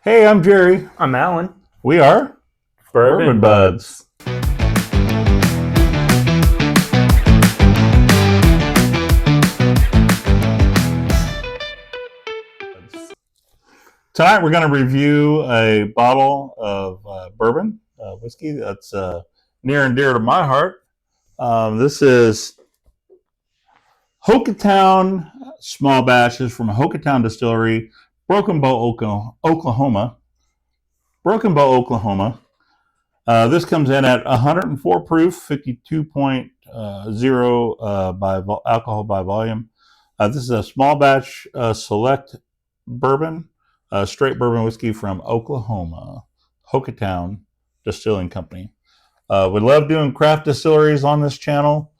Hey, I'm Jerry. I'm Alan. We are Bourbon Buds. Buds. Tonight we're going to review a bottle of bourbon whiskey that's near and dear to my heart. This is Hochatown Small Batches from Hochatown Distillery, Broken Bow, Oklahoma. Broken Bow, Oklahoma. This comes in at 104 proof, 52.0 alcohol by volume. This is a small batch select bourbon, straight bourbon whiskey from Oklahoma, Hochatown Distilling Company. We love doing craft distilleries on this channel.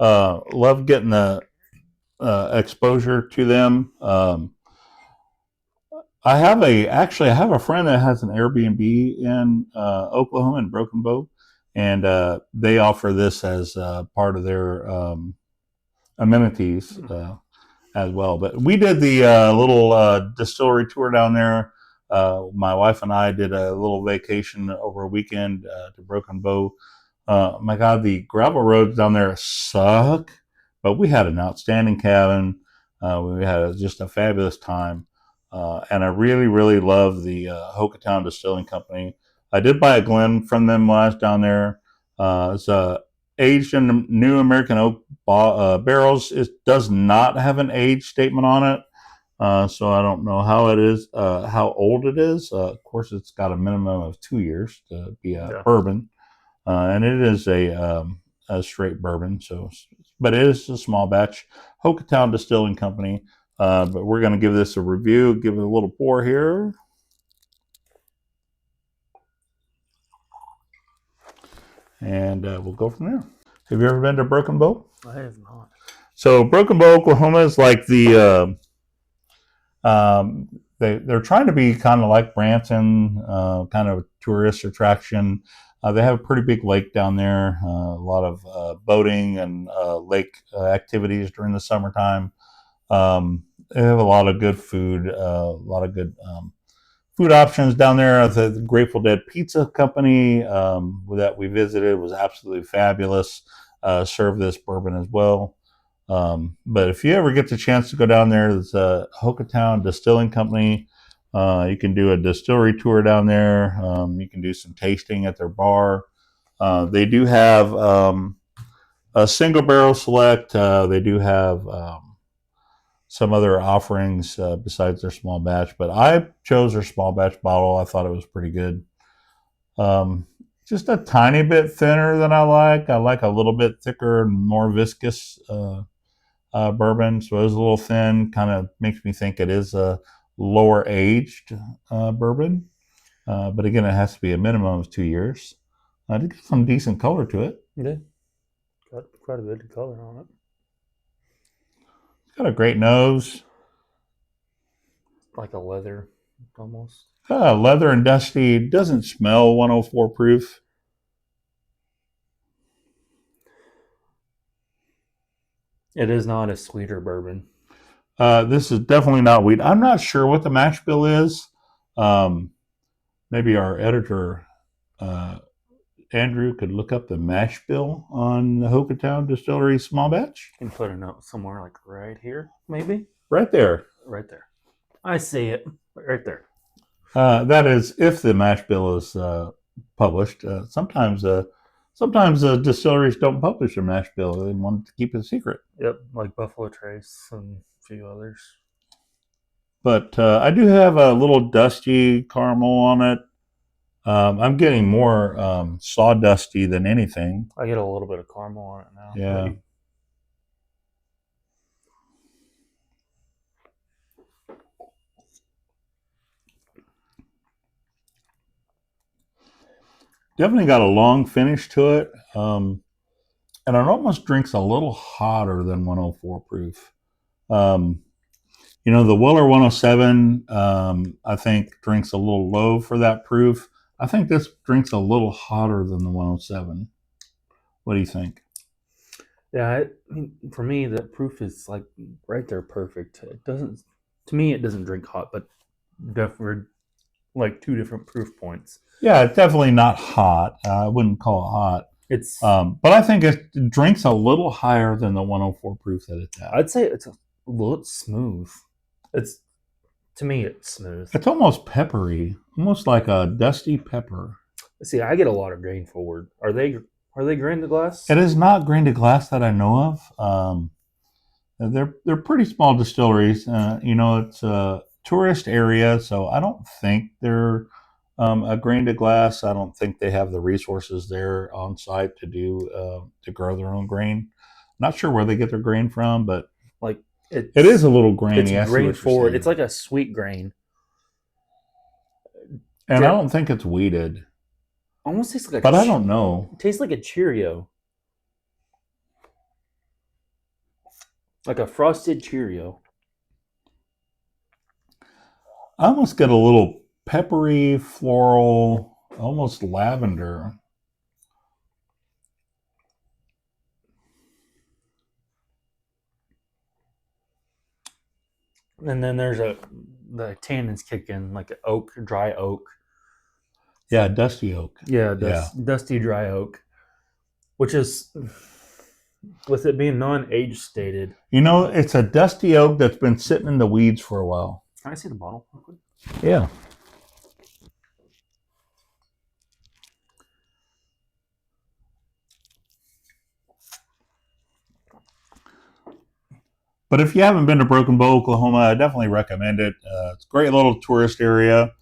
Love getting the exposure to them. I have a friend that has an Airbnb in Oklahoma in Broken Bow, and they offer this as part of their amenities as well. But we did the little distillery tour down there. My wife and I did a little vacation over a weekend to Broken Bow. My God, the gravel roads down there suck, but we had an outstanding cabin. We had just a fabulous time. And I really, really love the Hochatown Distilling Company. I did buy a Glen from them when I was down there. It's aged in new American oak barrels. It does not have an age statement on it, so I don't know how it is, how old it is. Of course, it's got a minimum of 2 years to be a bourbon, and it is a straight bourbon. So, but it is a small batch. Hochatown Distilling Company. But we're going to give this a review, give it a little pour here. And we'll go from there. Have you ever been to Broken Bow? I have not. So Broken Bow, Oklahoma is like the, they're trying to be kind of like Branson, kind of a tourist attraction. They have a pretty big lake down there, a lot of boating and lake activities during the summertime. They have a lot of good food, a lot of good food options down there. The Grateful Dead Pizza Company that we visited was absolutely fabulous. Served this bourbon as well. But if you ever get the chance to go down there, there's a Hochatown Distilling Company. You can do a distillery tour down there. You can do some tasting at their bar. They do have a single barrel select. They do have some other offerings besides their small batch, but I chose their small batch bottle. I thought it was pretty good. Just a tiny bit thinner than I like. I like a little bit thicker and more viscous bourbon, so it was a little thin. Kind of makes me think it is a lower aged bourbon, but again, it has to be a minimum of 2 years. To get some decent color to it. Yeah, got quite a bit of color on it. It's got a great nose. Like a leather, almost. Leather and dusty. It doesn't smell 104 proof. It is not a sweeter bourbon. This is definitely not wheat. I'm not sure what the mash bill is. Maybe our editor, Andrew, could look up the mash bill on the Hochatown Distillery Small Batch. You can put a note somewhere like right here, maybe? Right there. Right there. I see it. Right there. That is if the mash bill is published. Sometimes distilleries don't publish their mash bill. They want to keep it a secret. Yep, like Buffalo Trace and a few others. But I do have a little dusty caramel on it. I'm getting more sawdusty than anything. I get a little bit of caramel on it now. Yeah. Maybe. Definitely got a long finish to it. And it almost drinks a little hotter than 104 proof. The Weller 107, I think, drinks a little low for that proof. I think this drinks a little hotter than the 107. What do you think? Yeah, for me, the proof is like right there, perfect. It doesn't, to me, it doesn't drink hot, but definitely like two different proof points. Yeah, it's definitely not hot. I wouldn't call it hot. It's But I think it drinks a little higher than the 104 proof that it's at. I'd say it's a little smooth. It's to me it's smooth. It's almost peppery, almost like a dusty pepper. See, I get a lot of grain forward. Are they grain to glass? It is not grain to glass that I know of. They're pretty small distilleries. It's a tourist area, so I don't think they're a grain to glass. I don't think they have the resources there on site to grow their own grain. Not sure where they get their grain from, but Like it is a little grainy. it's grain forward. It's like a sweet grain. And I don't think it's weeded. Almost tastes like but I don't know. It tastes like a Cheerio. Like a frosted Cheerio. I almost get a little peppery, floral, almost lavender. And then the tannins kick in, like oak, dry oak. Yeah, dusty oak. Yeah, dusty dry oak. Which is, with it being non-age stated. It's a dusty oak that's been sitting in the weeds for a while. Can I see the bottle real quick? Yeah. But if you haven't been to Broken Bow, Oklahoma, I definitely recommend it. It's a great little tourist area.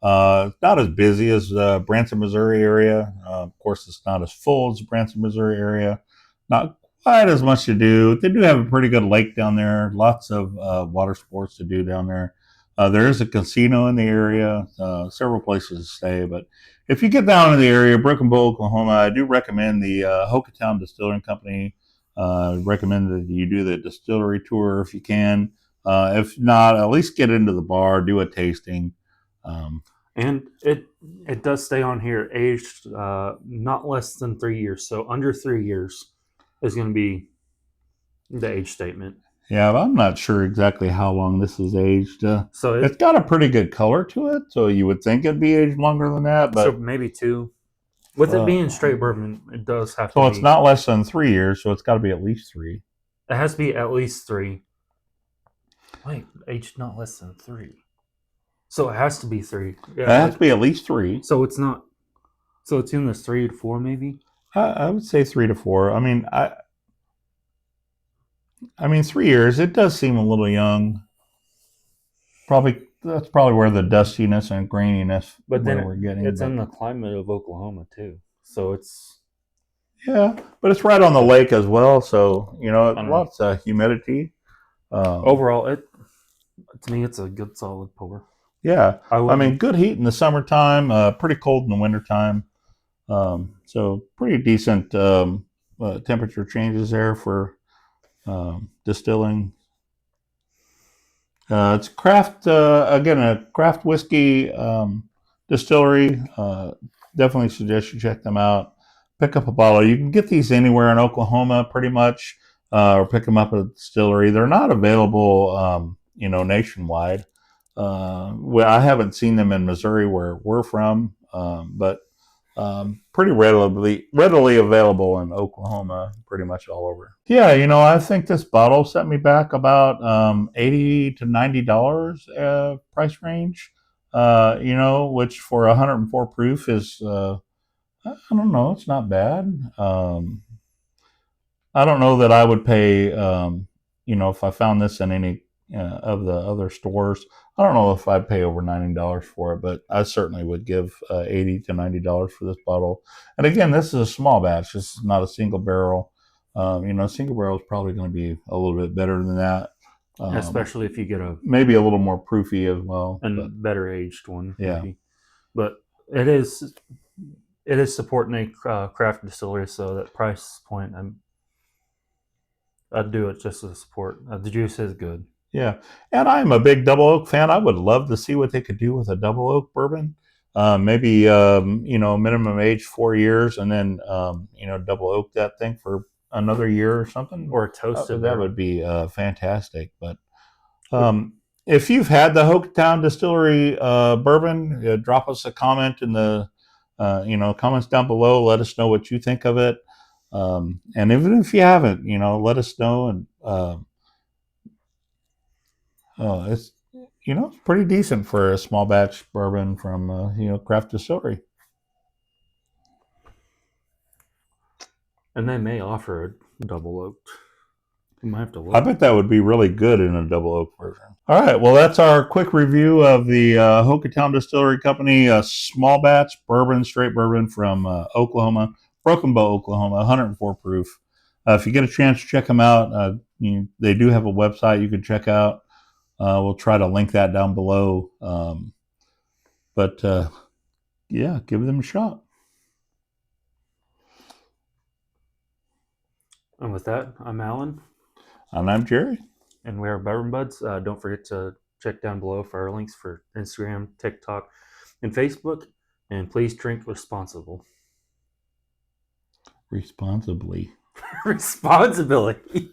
Not as busy as Branson, Missouri area. Of course, it's not as full as the Branson, Missouri area. Not quite as much to do. They do have a pretty good lake down there. Lots of water sports to do down there. There is a casino in the area. Several places to stay. But if you get down to the area, Broken Bow, Oklahoma, I do recommend the Hochatown Distillery Company. Recommend that you do the distillery tour if you can. If not, at least get into the bar, do a tasting. And it does stay on here, aged not less than 3 years. So under 3 years is going to be the age statement. Yeah, but I'm not sure exactly how long this is aged. So it's got a pretty good color to it, so you would think it'd be aged longer than that. But so maybe 2. With it being straight bourbon, it does have to be. So it's not less than 3 years, so it's got to be at least 3. It has to be at least 3. Wait, aged not less than 3. So it has to be 3. Yeah, it has to be at least 3. So it's not. So it's in this 3 to 4, maybe. I would say 3 to 4. I mean, 3 years. It does seem a little young. That's probably where the dustiness and graininess. But then we're getting. It's in the climate of Oklahoma too, so it's. Yeah, but it's right on the lake as well, so lots of humidity. Overall, to me, it's a good solid pour. Yeah, I mean, good heat in the summertime, pretty cold in the wintertime. So pretty decent temperature changes there for distilling. It's a craft whiskey distillery. Definitely suggest you check them out. Pick up a bottle. You can get these anywhere in Oklahoma, pretty much, or pick them up at a distillery. They're not available, nationwide. I haven't seen them in Missouri, where we're from, but pretty readily available in Oklahoma, pretty much all over. Yeah, I think this bottle set me back about $80 to $90 price range. Which for 104 proof is I don't know, it's not bad. I don't know that I would pay if I found this in any of the other stores. I don't know if I'd pay over $90 for it, but I certainly would give $80 to $90 for this bottle. And again, this is a small batch. This is not a single barrel. Single barrel is probably going to be a little bit better than that. Especially if you get maybe a little more proofy as well. And better aged one. Yeah. Maybe. But it is supporting a craft distillery, so that price point, I'd do it just to support. The juice is good. Yeah, and I'm a big double oak fan. I would love to see what they could do with a double oak bourbon. Maybe minimum age 4 years, and then double oak that thing for another year or something, or a toasted. That would be fantastic. But if you've had the Hochatown Distillery bourbon, drop us a comment in the comments down below. Let us know what you think of it. And even if you haven't, let us know. And it's it's pretty decent for a small batch bourbon from craft distillery. And they may offer a double oaked. You might have to look. I bet that would be really good in a double oak version. All right, well, that's our quick review of the Hochatown Distillery Company small batch bourbon, straight bourbon from Oklahoma, Broken Bow, Oklahoma, 104 proof. If you get a chance, check them out. They do have a website you can check out. We'll try to link that down below. But yeah, give them a shot. And with that, I'm Alan. And I'm Jerry. And we are Bourbon Buds. Don't forget to check down below for our links for Instagram, TikTok, and Facebook. And please drink responsible. Responsibly. Responsibility.